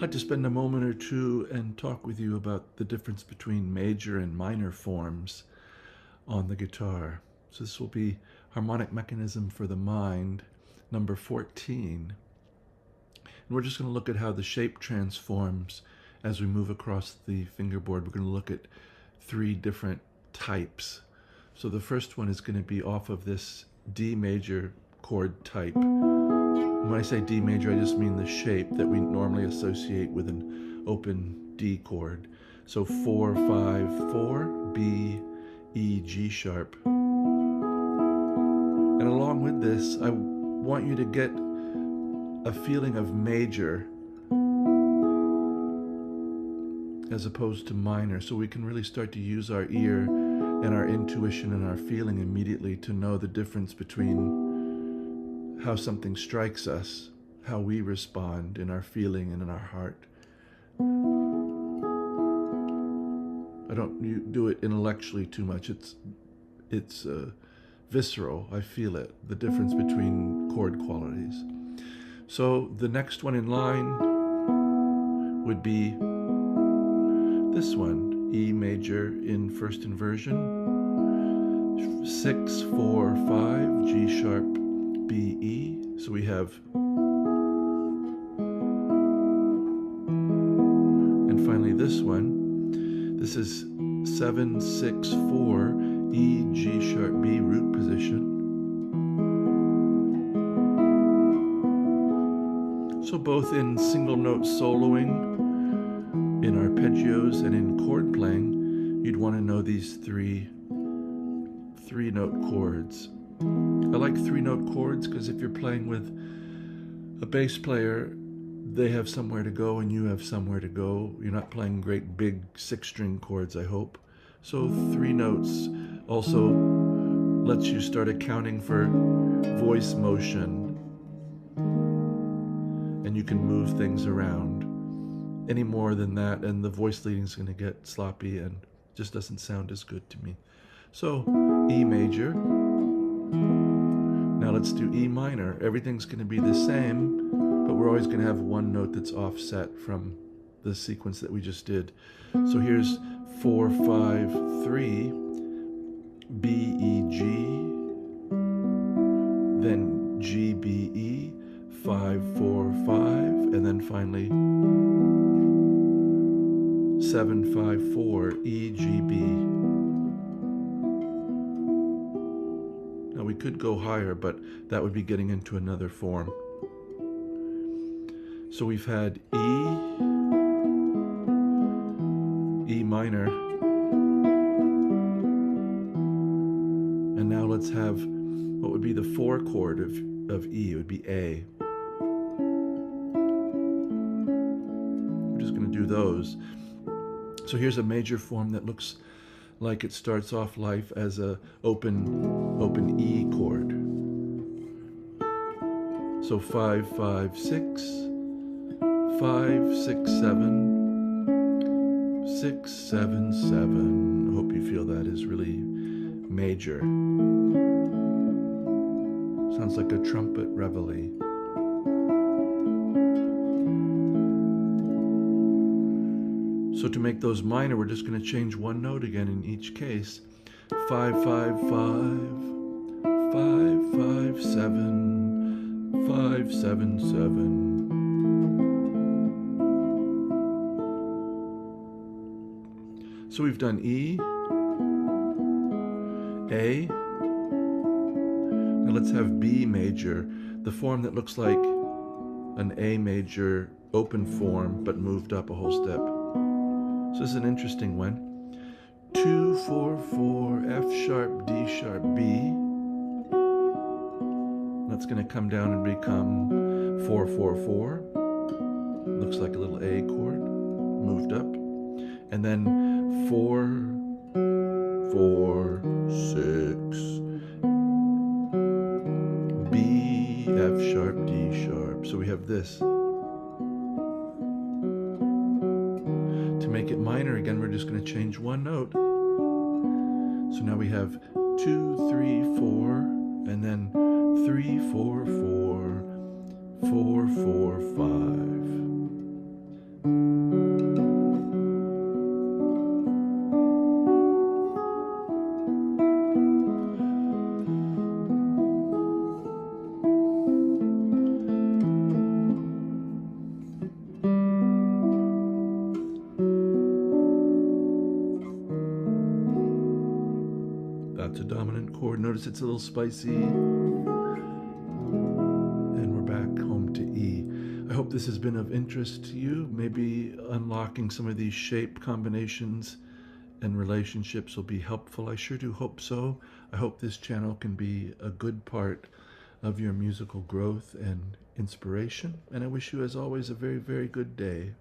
like to spend a moment or two and talk with you about the difference between major and minor forms on the guitar. So this will be Harmonic Mechanism for the Mind, number 14. And we're just going to look at how the shape transforms as we move across the fingerboard. We're going to look at 3 different types. So the first one is going to be off of this D major chord type. When I say D major, I just mean the shape that we normally associate with an open D chord. So 4, 5, 4, B, E, G sharp. And along with this, I want you to get a feeling of major as opposed to minor, so we can really start to use our ear and our intuition and our feeling immediately to know the difference between how something strikes us, how we respond in our feeling and in our heart. I don't do it intellectually too much. It's visceral. I feel it, the difference between chord qualities. So the next one in line would be this one, E major in first inversion, 6, 4, 5, G sharp, B, E. So we have, and finally this one, this is 7, 6, 4, E, G sharp, B root position. So both in single note soloing, in arpeggios, and in chord playing, you'd want to know these three note chords. I like 3-note chords because if you're playing with a bass player, they have somewhere to go and you have somewhere to go. You're not playing great big 6-string chords, I hope. So 3 notes also lets you start accounting for voice motion, and you can move things around. Any more than that and the voice leading is going to get sloppy and just doesn't sound as good to me. So E major. Now let's do E minor. Everything's going to be the same, but we're always going to have one note that's offset from the sequence that we just did. So here's 4, 5, 3, B, E, G, then G, B, E, 5, 4, 5, and then finally 7, 5, 4, E, G, B. Now we could go higher, but that would be getting into another form. So we've had E minor, and now let's have what would be the 4 chord of E. It would be A. We're just going to do those. So here's a major form that looks like it starts off life as a open E chord. So 5, 5, 6, 5, 6, 7, 6, 7, 7. I hope you feel that is really major. Sounds like a trumpet reveille. So to make those minor, we're just going to change one note again in each case. 5, 5, 5, 5, 5, 7, 5, 7, 7. So we've done E, A. Now let's have B major, the form that looks like an A major open form, but moved up a whole step. So this is an interesting one. 2, 4, 4, F sharp, D sharp, B. That's going to come down and become 4, 4, 4. Looks like a little A chord, moved up. And then 4, 4, 6, B, F sharp, D sharp. So we have this. To make it minor again, we're just going to change one note. So now we have 2, 3, 4, and then 3, 4, 4, 4, 4, 5. notice it's a little spicy. And we're back home to E. I hope this has been of interest to you. Maybe unlocking some of these shape combinations and relationships will be helpful. I sure do hope so. I hope this channel can be a good part of your musical growth and inspiration. And I wish you, as always, a very, very good day.